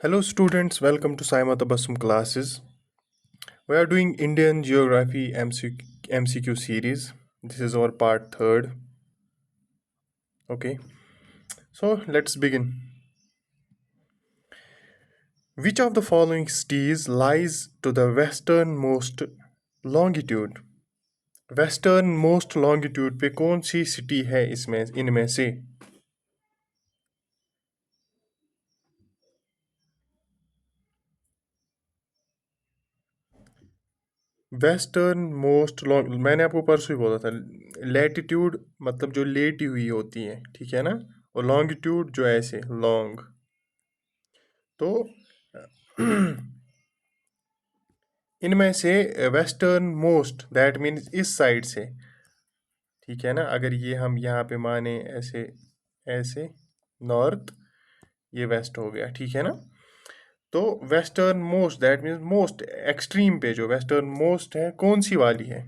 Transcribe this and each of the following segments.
Hello students, welcome to Saima Tabassum classes. We are doing Indian Geography MCQ series. This is our part third. Okay, so let's begin. Which of the following cities lies to the westernmost longitude? Western longitude पे कौन सी city है इसमें इनमें से? Western मैंने आपको परसों ही बोला था, लैटिट्यूड मतलब जो लेटी हुई होती है, ठीक है ना, और लॉन्गिट्यूड जो ऐसे लॉन्ग। तो इनमें से वेस्टर्न मोस्ट दैट मीन्स इस साइड से, ठीक है ना, अगर ये हम यहाँ पे माने ऐसे ऐसे नॉर्थ, ये वेस्ट हो गया, ठीक है ना। तो western most that means most extreme पे जो वेस्टर्न मोस्ट है कौन सी वाली है?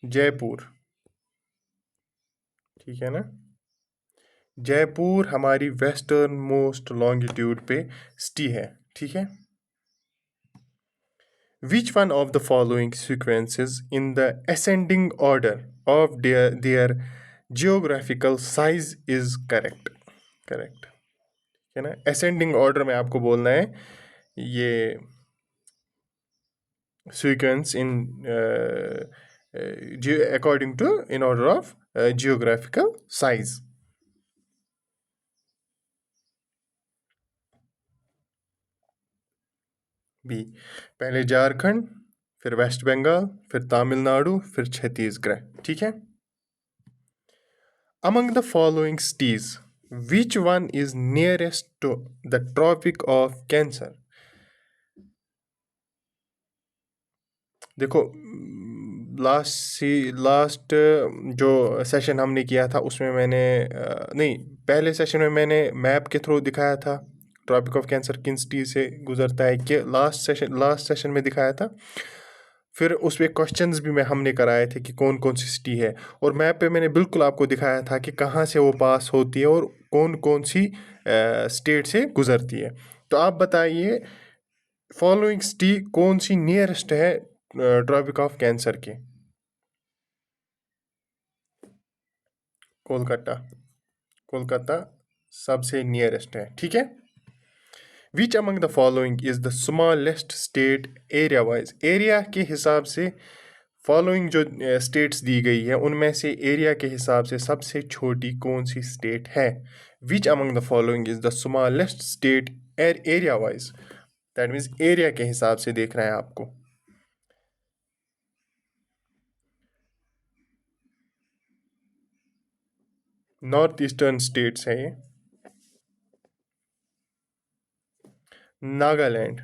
जयपुर, ठीक है ना। जयपुर हमारी वेस्टर्न मोस्ट लॉन्गिट्यूड पे सिटी है, ठीक है। Which one of the following sequences in the ascending order of their geographical size is correct? Correct, है ना। ascending order में आपको बोलना है ये sequence in according to in order of geographical size. B, पहले झारखंड, फिर वेस्ट बंगाल, फिर तमिलनाडु, फिर छत्तीसगढ़, ठीक है। Among the following cities, which one is nearest to the Tropic of Cancer? देखो, लास्ट जो सेशन हमने किया था उसमें मैंने नहीं, पहले सेशन में मैंने मैप के थ्रू दिखाया था ट्रॉपिक ऑफ कैंसर किन सिटी से गुजरता है, कि लास्ट सेशन में दिखाया था। फिर उस पर क्वेश्चंस भी हमने कराए थे कि कौन कौन सी सिटी है, और मैप पे मैंने बिल्कुल आपको दिखाया था कि कहाँ से वो पास होती है और कौन कौन सी स्टेट से गुजरती है। तो आप बताइए फॉलोइंग सिटी कौन सी नियरेस्ट है ट्रॉपिक ऑफ कैंसर के? कोलकाता, कोलकाता सबसे नियरेस्ट है, ठीक है। Which among the following is the smallest state area wise? Area के हिसाब से फॉलोइंग जो स्टेट्स दी गई है उनमें से एरिया के हिसाब से सबसे छोटी कौन सी स्टेट है? Which among the following is the smallest state area wise, that means area के हिसाब से देखना है आपको। नॉर्थ ईस्टर्न स्टेट्स है ये। नागालैंड,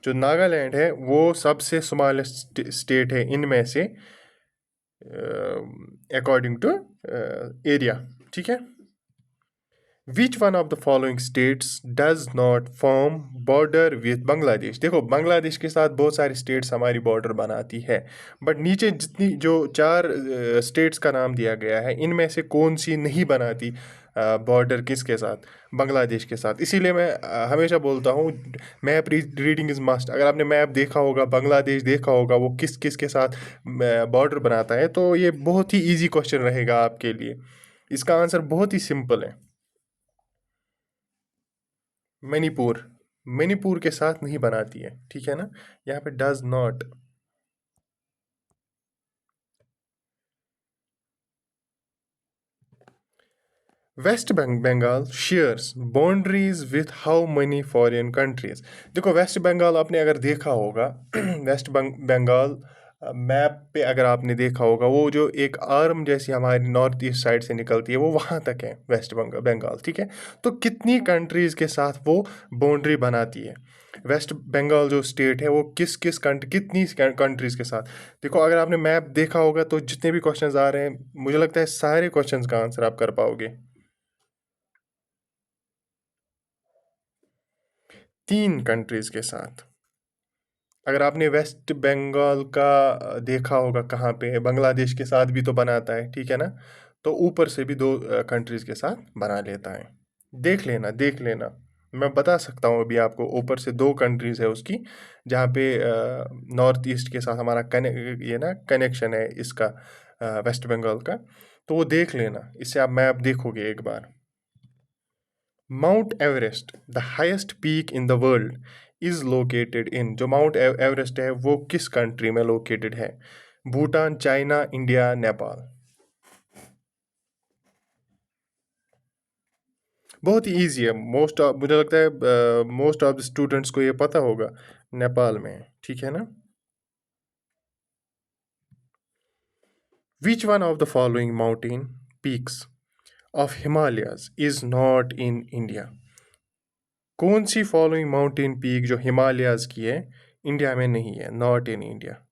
जो नागालैंड है वो सबसे स्मॉलेस्ट स्टेट है इनमें से अकॉर्डिंग टू एरिया, ठीक है। Which one of the following states does not form border with Bangladesh? देखो, बांग्लादेश के साथ बहुत सारी स्टेट्स हमारी बॉर्डर बनाती है, बट नीचे जितनी जो चार स्टेट्स का नाम दिया गया है इनमें से कौन सी नहीं बनाती बॉर्डर किसके साथ? बांग्लादेश के साथ। इसीलिए मैं हमेशा बोलता हूँ मैप रीडिंग इज़ मस्ट। अगर आपने मैप देखा होगा, बांग्लादेश देखा होगा वो किस किस के साथ बॉर्डर बनाता है, तो ये बहुत ही ईजी क्वेश्चन रहेगा आपके लिए। इसका आंसर बहुत ही सिंपल है, मणिपुर। मणिपुर के साथ नहीं बनाती है, ठीक है ना, यहाँ पे does not. West Bengal shares boundaries with how many foreign countries? देखो, वेस्ट बंगाल आपने अगर देखा होगा वेस्ट बंगाल मैप पे अगर आपने देखा होगा, वो जो एक आर्म जैसी हमारी नॉर्थ ईस्ट साइड से निकलती है वो वहाँ तक है वेस्ट बंगाल, ठीक है। तो कितनी कंट्रीज़ के साथ वो बाउंड्री बनाती है? वेस्ट बंगाल जो स्टेट है वो किस किस कितनी कंट्रीज़ के साथ? देखो, अगर आपने मैप देखा होगा तो जितने भी क्वेश्चंस आ रहे हैं मुझे लगता है सारे क्वेश्चंस का आंसर आप कर पाओगे। 3 कंट्रीज़ के साथ। अगर आपने वेस्ट बंगाल का देखा होगा कहाँ पे है, बांग्लादेश के साथ भी तो बनाता है, ठीक है ना, तो ऊपर से भी 2 कंट्रीज़ के साथ बना लेता है। देख लेना, देख लेना। मैं बता सकता हूँ अभी आपको, ऊपर से 2 कंट्रीज़ है उसकी, जहाँ पे नॉर्थ ईस्ट के साथ हमारा ये ना कनेक्शन है इसका, वेस्ट बंगाल का। तो वो देख लेना, इससे आप मैप देखोगे एक बार। Mount Everest, the highest peak in the world, is located in, जो माउंट एवरेस्ट है वो किस कंट्री में लोकेटेड है? Bhutan, China, India, Nepal. बहुत ही ईजी है, मोस्ट ऑफ, मुझे लगता है मोस्ट ऑफ द स्टूडेंट्स को ये पता होगा। नेपाल में है, ठीक है ना? विच one of the following mountain peaks of Himalayas is not in India? कौन सी फॉलोइंग माउंटेन पीक जो हिमालयाज की है, इंडिया में नहीं है, नॉट इन इंडिया?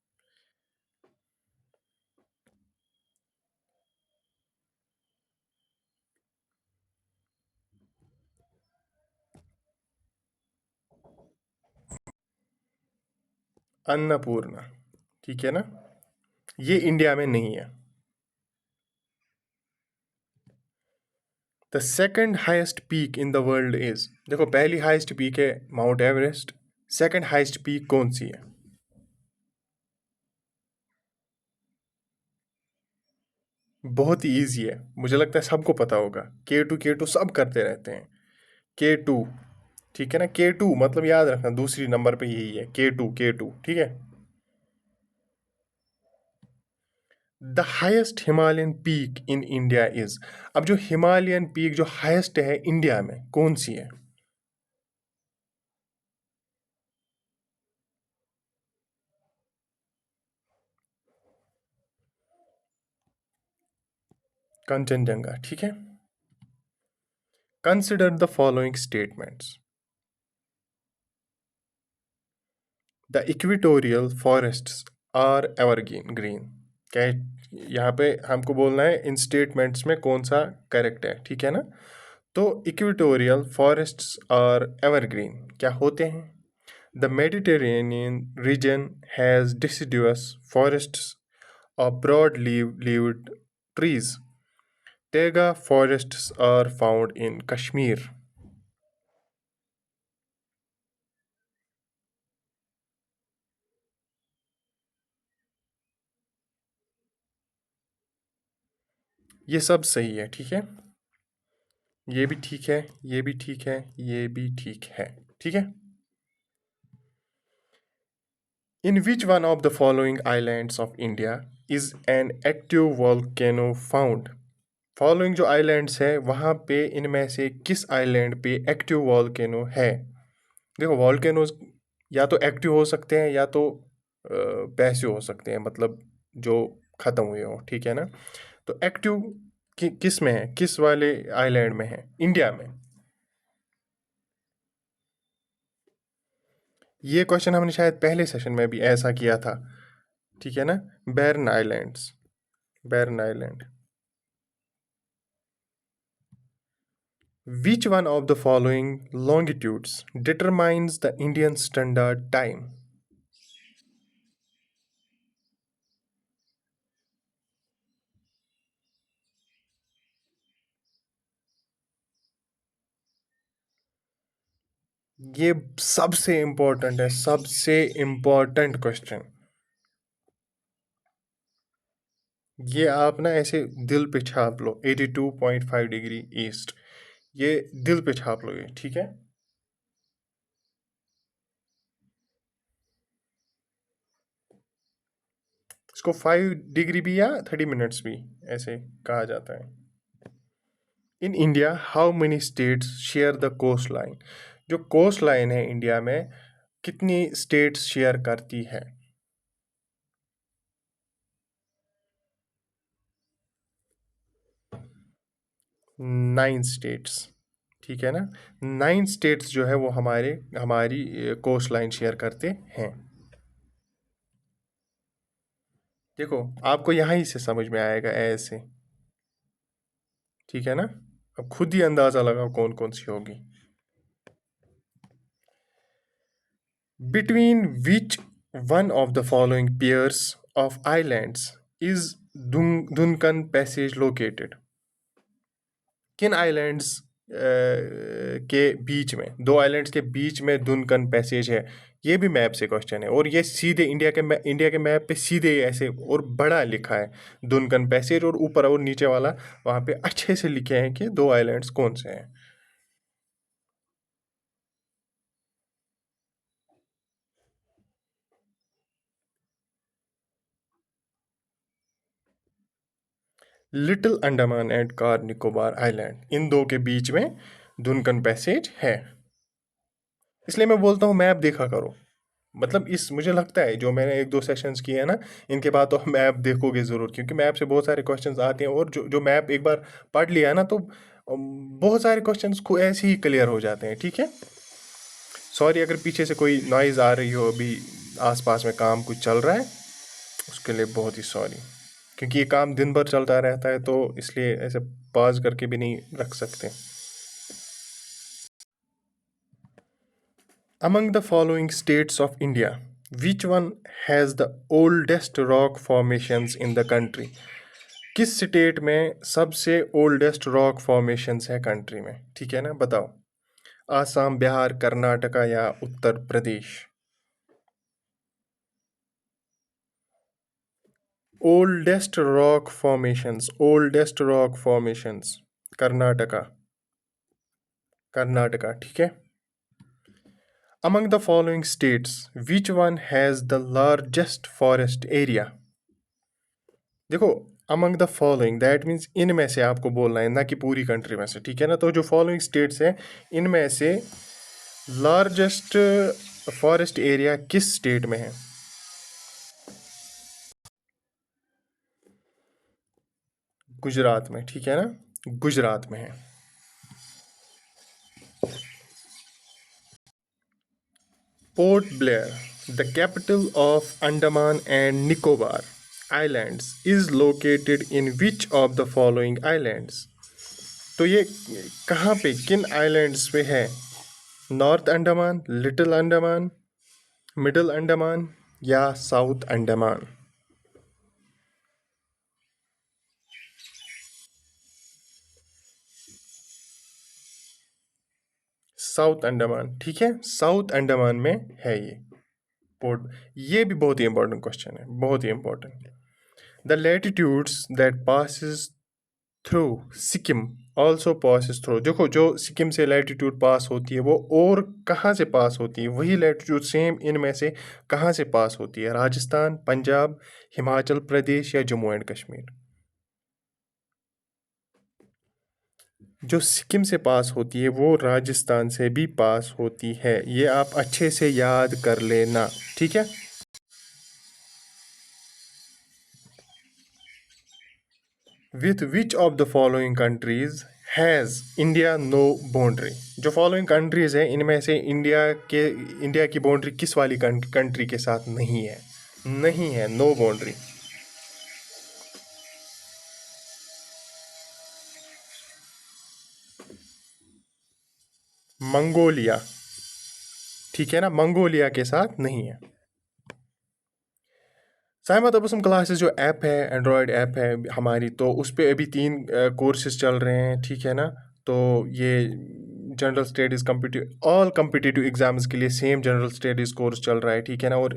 अन्नपूर्णा, ठीक है ना? ये इंडिया में नहीं है। The second highest peak in the world is, देखो पहली हाईएस्ट पीक है mount Everest, second highest peak कौन सी है? बहुत ही ईजी है, मुझे लगता है सबको पता होगा। K2 सब करते रहते हैं। K2, ठीक है ना? K2 मतलब याद रखना, दूसरी नंबर पे यही है, K2, ठीक है। The highest Himalayan peak in India is, अब जो हिमालयन पीक जो हाईएस्ट है इंडिया में, कौन सी है? कंचनजंगा, ठीक है। Consider the following statements. The equatorial forests are evergreen green, क्या है? यहाँ पे हमको बोलना है इन स्टेटमेंट्स में कौन सा करेक्ट है, ठीक है ना? तो इक्विटोरियल फॉरेस्ट्स आर एवरग्रीन क्या होते हैं? The Mediterranean reason has deciduous forests of broad-leaved trees. Taiga forests are found in Kashmir. ये सब सही है, ठीक है। ये भी ठीक है, ये भी ठीक है, ये भी ठीक है, ठीक है। In which one of the following islands of India is an active volcano found? Following जो आइलैंड्स है वहाँ पे इनमें से किस आइलैंड पे एक्टिव वॉल्केनो है? देखो वॉल्केनोज या तो एक्टिव हो सकते हैं या तो पैसिव हो सकते हैं, मतलब जो ख़त्म हुए हो, ठीक है ना? तो एक्टिव किस में है, किस वाले आइलैंड में है इंडिया में? ये क्वेश्चन हमने शायद पहले सेशन में भी ऐसा किया था, ठीक है ना? Barren islands, Barren island. Which one of the following longitudes determines the Indian Standard Time? ये सबसे इम्पोर्टेंट है, सबसे इम्पोर्टेंट क्वेश्चन। ये आप ना ऐसे दिल पे छाप लो, 82.5 डिग्री ईस्ट, ये दिल पे छाप लो ये, ठीक है। इसको 5 डिग्री भी या 30 मिनट्स भी ऐसे कहा जाता है। In India how many states share the coastline? जो कोस्ट लाइन है इंडिया में, कितनी स्टेट्स शेयर करती है? 9 स्टेट्स, ठीक है ना? 9 स्टेट्स जो है वो हमारी कोस्ट लाइन शेयर करते हैं। देखो आपको यहाँ ही से समझ में आएगा ऐसे, ठीक है ना? अब खुद ही अंदाज़ा लगाओ कौन कौन सी होगी। Between which one of the following pairs of islands is Duncan passage located? किन आइलैंड्स के बीच में, दो आइलैंड्स के बीच में दुनकन पैसेज है। ये भी मैप से क्वेश्चन है, और ये सीधे इंडिया के मैप पे सीधे ऐसे और बड़ा लिखा है दुनकन पैसेज, और ऊपर और नीचे वाला वहाँ पे अच्छे से लिखे हैं कि दो आइलैंड्स कौन से हैं। Little Andaman and Car Nicobar island, इन दो के बीच में दुनकन पैसेज है। इसलिए मैं बोलता हूँ मैप देखा करो। मतलब इस मुझे लगता है जो मैंने एक दो सेशंस किए हैं ना, इनके बाद तो मैप देखोगे ज़रूर, क्योंकि मैप से बहुत सारे क्वेश्चंस आते हैं, और जो जो मैप एक बार पढ़ लिया है ना, तो बहुत सारे क्वेश्चंस को ऐसे ही क्लियर हो जाते हैं। ठीक है, सॉरी अगर पीछे से कोई नॉइज़ आ रही हो, अभी आसपास में काम कुछ चल रहा है, उसके लिए बहुत ही सॉरी, क्योंकि ये काम दिन भर चलता रहता है, तो इसलिए ऐसे पॉज करके भी नहीं रख सकते। Among the following states of India, which one has the oldest rock formations in the country? किस स्टेट में सबसे ओल्डेस्ट रॉक फॉर्मेशंस है कंट्री में? ठीक है ना, बताओ। आसाम, बिहार, कर्नाटका या Uttar Pradesh? Oldest rock formations, Karnataka, Karnataka, ठीक है। Among the following states, which one has the largest forest area? देखो, among the following that means इनमें से आपको बोलना है, ना कि पूरी कंट्री में से। ठीक है ना, तो जो फॉलोइंग स्टेट्स हैं इनमें से लार्जेस्ट फॉरेस्ट एरिया किस स्टेट में है? गुजरात में, ठीक है ना, गुजरात में है। Port Blair, the capital of Andaman and Nicobar islands, is located in which of the following islands? तो ये कहाँ पे, किन आइलैंड्स पे है? North Andaman, little Andaman, middle Andaman या साउथ अंडमान? साउथ अंडमान, ठीक है, साउथ अंडमान में है ये पोर्ट। ये भी बहुत ही इंपॉर्टेंट क्वेश्चन है, बहुत ही important. The latitudes that passes through Sikkim also passes through, देखो जो सिक्किम से लैटिट्यूड पास होती है वो और कहाँ से पास होती है? वही लैटिट्यूड सेम इनमें से कहाँ से पास होती है? राजस्थान, पंजाब, हिमाचल प्रदेश या जम्मू एंड कश्मीर? जो सिक्किम से पास होती है वो राजस्थान से भी पास होती है, ये आप अच्छे से याद कर लेना। ठीक है, with which of the following countries has India no boundary? जो फॉलोइंग कंट्रीज है इनमें से इंडिया की बाउंड्री किस वाली कंट्री के साथ नहीं है? नहीं है, नो बाउंड्री। मंगोलिया, ठीक है ना, मंगोलिया के साथ नहीं है। साइमा तबसम क्लासेस जो ऐप है, एंड्रॉयड ऐप है हमारी, तो उस पर अभी 3 कोर्सेज चल रहे हैं। ठीक है ना, तो ये general studies all competitive exams के लिए सेम जनरल स्टडीज़ कोर्स चल रहा है। ठीक है ना, और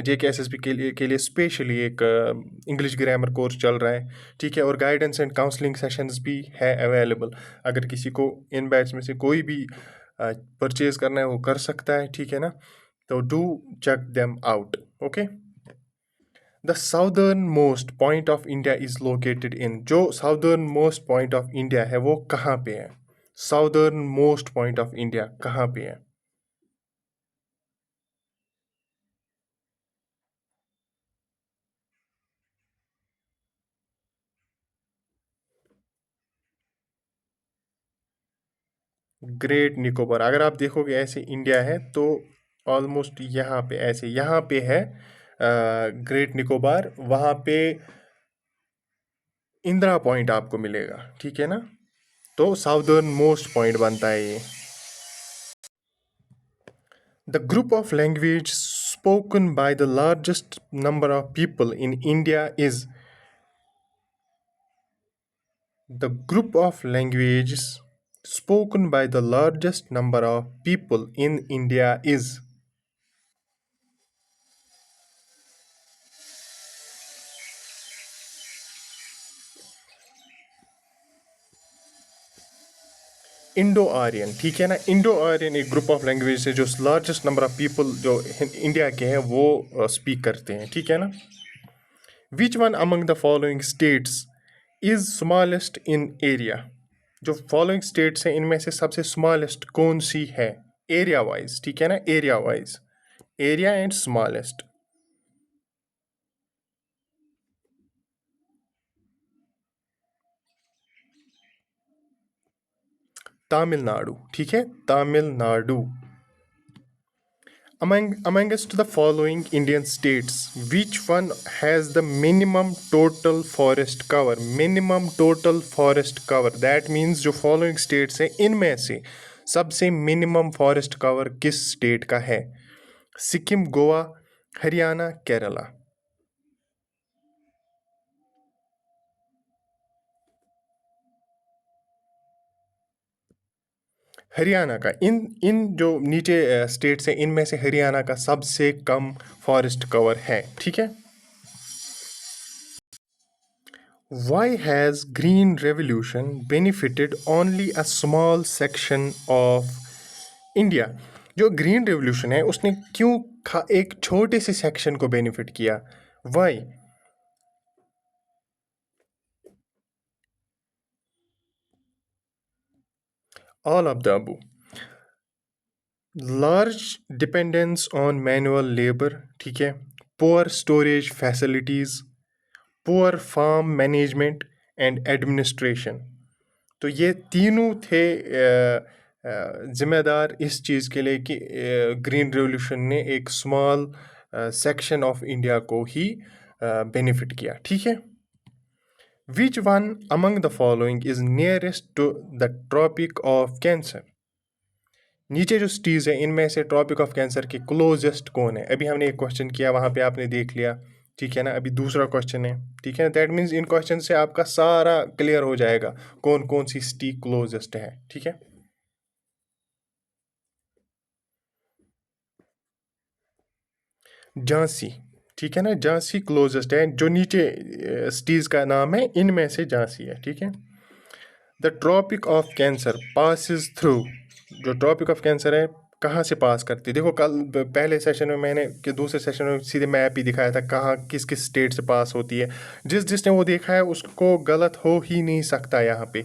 JKSSB के लिए स्पेशली एक इंग्लिश ग्रामर कोर्स चल रहा है। ठीक है, और गाइडेंस एंड काउंसलिंग सेशंस भी है अवेलेबल। अगर किसी को इन बैच में से कोई भी परचेज़ करना है वो कर सकता है। ठीक है ना, तो do check them out. Okay, the southernmost point of India is located in, जो southernmost point of India है वो कहाँ पे है? Southernmost point of India कहाँ पे है? ग्रेट निकोबार, अगर आप देखोगे ऐसे इंडिया है तो ऑलमोस्ट यहाँ पे, ऐसे यहाँ पे है ग्रेट निकोबार, वहाँ पे इंदिरा पॉइंट आपको मिलेगा। ठीक है ना, तो साउदर्न मोस्ट पॉइंट बनता है ये। The group of language spoken by the largest number of people in India is, the group of languages spoken by the largest number of people in India is? Indo Aryan, ठीक है ना। Indo Aryan एक group of language है जो largest number of people जो India के हैं वो स्पीक करते हैं, ठीक है ना। विच one among the following states is smallest in area? जो फॉलोइंग स्टेट्स हैं इनमें से सबसे स्मॉलेस्ट कौन सी है एरिया वाइज, ठीक है ना, area wise, area and smallest. Tamil Nadu, ठीक है, Tamil Nadu. Amongst the following Indian states, which one has the minimum total forest cover? Minimum total forest cover. That means जो following states हैं इनमें से सबसे minimum forest cover किस state का है? सिक्किम, गोवा, हरियाणा, केरला। हरियाणा का। इन इन जो नीचे स्टेट्स हैं इनमें से हरियाणा का सबसे कम फॉरेस्ट कवर है, ठीक है। Why has green revolution benefited only a small section of India? जो ग्रीन रेवोल्यूशन है उसने क्यों एक छोटे से सेक्शन को बेनिफिट किया? Why? All of the above. Large dependence on manual labor, ठीक है, poor storage facilities, poor farm management and administration. तो ये तीनों थे जिम्मेदार इस चीज़ के लिए कि ग्रीन रेवोल्यूशन ने एक स्मॉल सेक्शन ऑफ इंडिया को ही बेनिफिट किया, ठीक है। Which one among the following is nearest to the Tropic of Cancer? नीचे जो सिटीज़ है इनमें से ट्रॉपिक ऑफ कैंसर के क्लोजेस्ट कौन है? अभी हमने एक क्वेश्चन किया वहाँ पे आपने देख लिया, ठीक है ना। अभी दूसरा क्वेश्चन है, ठीक है। दैट मीन्स इन क्वेश्चन से आपका सारा क्लियर हो जाएगा कौन कौन सी सिटी क्लोजेस्ट है, ठीक है। झांसी, ठीक है ना, झांसी क्लोजेस्ट है। जो नीचे सिटीज़ का नाम है इनमें से झांसी है, ठीक है। The Tropic of Cancer passes through, जो ट्रॉपिक ऑफ कैंसर है कहाँ से पास करती है? देखो कल पहले सेशन में मैंने कि दूसरे सेशन में सीधे मैप ही दिखाया था कहाँ किस किस स्टेट से पास होती है। जिसने वो देखा है उसको गलत हो ही नहीं सकता यहाँ पे।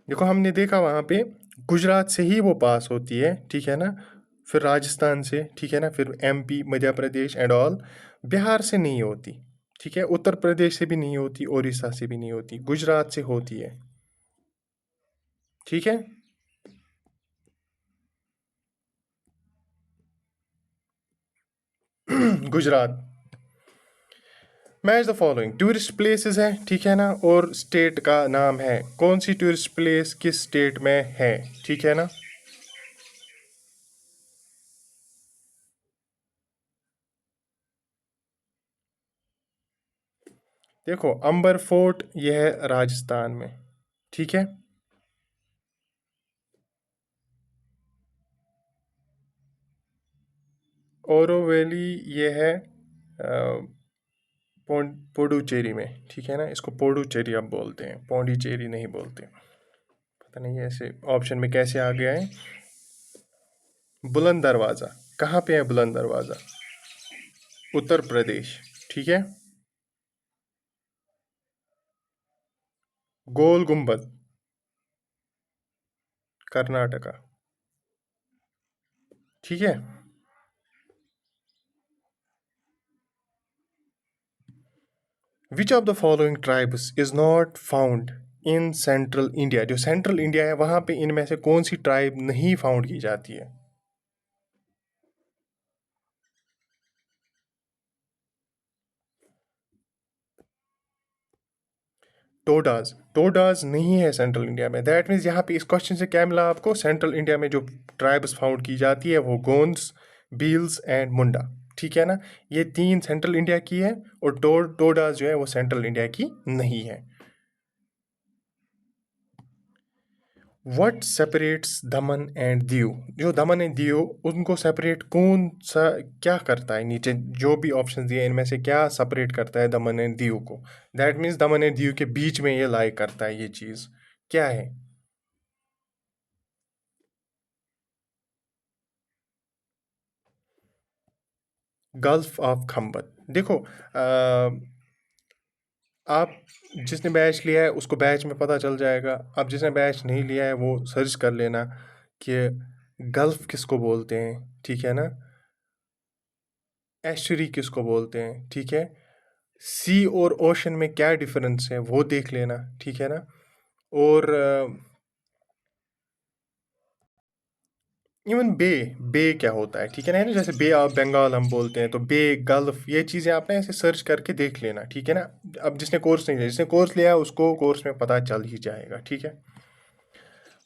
देखो हमने देखा वहाँ पे गुजरात से ही वो पास होती है, ठीक है ना, फिर राजस्थान से, ठीक है ना, फिर MP, Madhya Pradesh and all. Bihar से नहीं होती, ठीक है, उत्तर प्रदेश से भी नहीं होती, उड़ीसा से भी नहीं होती, गुजरात से होती है, ठीक है। Gujarat. Match the following tourist places है, ठीक है ना, और स्टेट का नाम है। कौन सी टूरिस्ट प्लेस किस स्टेट में है, ठीक है ना। देखो अंबर फोर्ट यह है राजस्थान में, ठीक है। ओरो वैली ये है पोडुचेरी में, ठीक है ना। इसको पोडुचेरी अब बोलते हैं, पौंडीचेरी नहीं बोलते। पता नहीं ऐसे ऑप्शन में कैसे आ गया है। बुलंद दरवाज़ा कहाँ पे है? बुलंद दरवाज़ा उत्तर प्रदेश, ठीक है। गोल गुंबद कर्नाटका, ठीक है। विच of the following tribes is not found in central India? जो सेंट्रल इंडिया है वहाँ पे इनमें से कौन सी ट्राइब नहीं फाउंड की जाती है? टोडाज, टोडाज नहीं है सेंट्रल इंडिया में। दैट मीन्स यहाँ पे इस क्वेश्चन से क्या मिला आपको? सेंट्रल इंडिया में जो ट्राइब्स फाउंड की जाती है वो गोंड्स, भील्स एंड मुंडा, ठीक है ना। ये 3 सेंट्रल इंडिया की है और डोडा जो है वो सेंट्रल इंडिया की नहीं है। What separates Daman and Diu? जो दमन एंड दीव, उनको सेपरेट कौन सा क्या करता है? नीचे जो भी ऑप्शन दिए इनमें से क्या सेपरेट करता है दमन एंड दीव को? That means Daman and Diu के बीच में ये लाई करता है, ये चीज़ क्या है? Gulf of Khambhat. देखो आप जिसने बैच लिया है उसको बैच में पता चल जाएगा। अब जिसने बैच नहीं लिया है वो सर्च कर लेना कि गल्फ किसको बोलते हैं, ठीक है ना। एस्चुरी किसको बोलते हैं, ठीक है। सी और ओशन में क्या डिफरेंस है वो देख लेना, ठीक है ना। और इवन बे, बे क्या होता है, ठीक है ना। जैसे बे ऑफ बंगाल हम बोलते हैं, तो बे, गल्फ, ये चीज़ें आप ना ऐसे सर्च करके देख लेना, ठीक है ना। अब जिसने कोर्स नहीं लिया, जिसने कोर्स लिया है उसको कोर्स में पता चल ही जाएगा, ठीक है।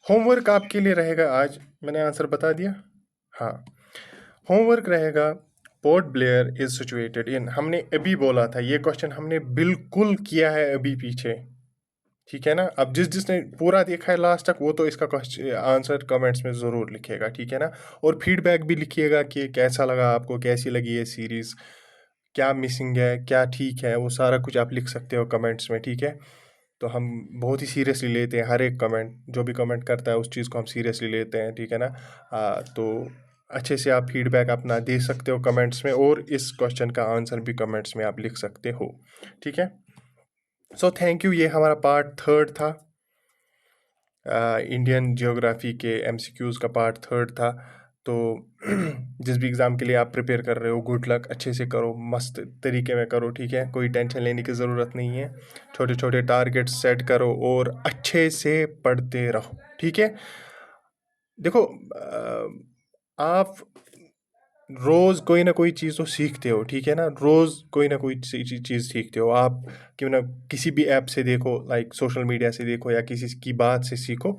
होमवर्क आपके लिए रहेगा आज, मैंने आंसर बता दिया। हाँ, होमवर्क रहेगा port Blair is situated in, हमने अभी बोला था, ये क्वेश्चन हमने बिल्कुल किया है अभी पीछे, ठीक है ना। अब जिसने पूरा देखा है लास्ट तक वो तो इसका क्वेश्चन आंसर कमेंट्स में ज़रूर लिखेगा, ठीक है ना। और फीडबैक भी लिखिएगा कि कैसा लगा आपको, कैसी लगी ये सीरीज़, क्या मिसिंग है, क्या ठीक है, वो सारा कुछ आप लिख सकते हो कमेंट्स में, ठीक है। तो हम बहुत ही सीरियसली लेते हैं हर एक कमेंट, जो भी कमेंट करता है उस चीज़ को हम सीरियसली लेते हैं, ठीक है ना। तो अच्छे से आप फीडबैक अपना दे सकते हो कमेंट्स में, और इस क्वेश्चन का आंसर भी कमेंट्स में आप लिख सकते हो, ठीक है। सो थैंक यू, ये हमारा पार्ट 3 था। इंडियन ज्योग्राफी के एमसीक्यूज़ का पार्ट 3 था। तो जिस भी एग्ज़ाम के लिए आप प्रिपेयर कर रहे हो, गुड लक, अच्छे से करो, मस्त तरीके में करो, ठीक है। कोई टेंशन लेने की ज़रूरत नहीं है। छोटे छोटे टारगेट सेट करो और अच्छे से पढ़ते रहो, ठीक है। देखो आप रोज़ कोई ना कोई चीज़ तो सीखते हो, ठीक है ना। रोज़ कोई ना कोई चीज़ सीखते हो आप, क्यों ना किसी भी ऐप से देखो, लाइक सोशल मीडिया से देखो या किसी की बात से सीखो।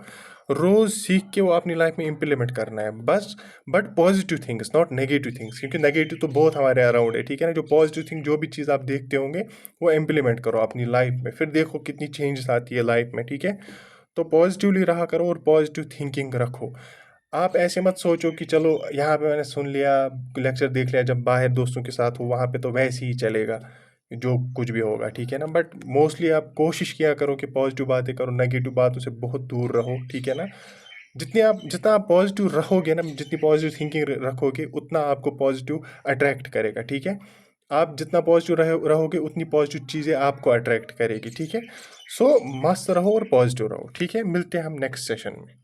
रोज़ सीख के वो अपनी लाइफ में इम्प्लीमेंट करना है बस। But positive things, not negative things, क्योंकि नेगेटिव तो बहुत हमारे अराउंड है, ठीक है ना। जो पॉजिटिव थिंग, जो भी चीज़ आप देखते होंगे वो इम्प्लीमेंट करो अपनी लाइफ में, फिर देखो कितनी चेंजेस आती है लाइफ में, ठीक है। तो पॉजिटिवली रहा करो और पॉजिटिव थिंकिंग रखो। आप ऐसे मत सोचो कि चलो यहाँ पे मैंने सुन लिया, लेक्चर देख लिया, जब बाहर दोस्तों के साथ हो वहाँ पे तो वैसे ही चलेगा जो कुछ भी होगा, ठीक है ना। बट मोस्टली आप कोशिश किया करो कि पॉजिटिव बातें करो, नेगेटिव बातों से बहुत दूर रहो, ठीक है ना। जितना आप पॉजिटिव रहोगे ना, जितनी पॉजिटिव थिंकिंग रखोगे उतना आपको पॉजिटिव अट्रैक्ट करेगा, ठीक है। आप जितना पॉजिटिव रहोगे उतनी पॉजिटिव चीज़ें आपको अट्रैक्ट करेगी, ठीक है। सो मस्त रहो और पॉजिटिव रहो, ठीक है। मिलते हैं हम नेक्स्ट सेशन में।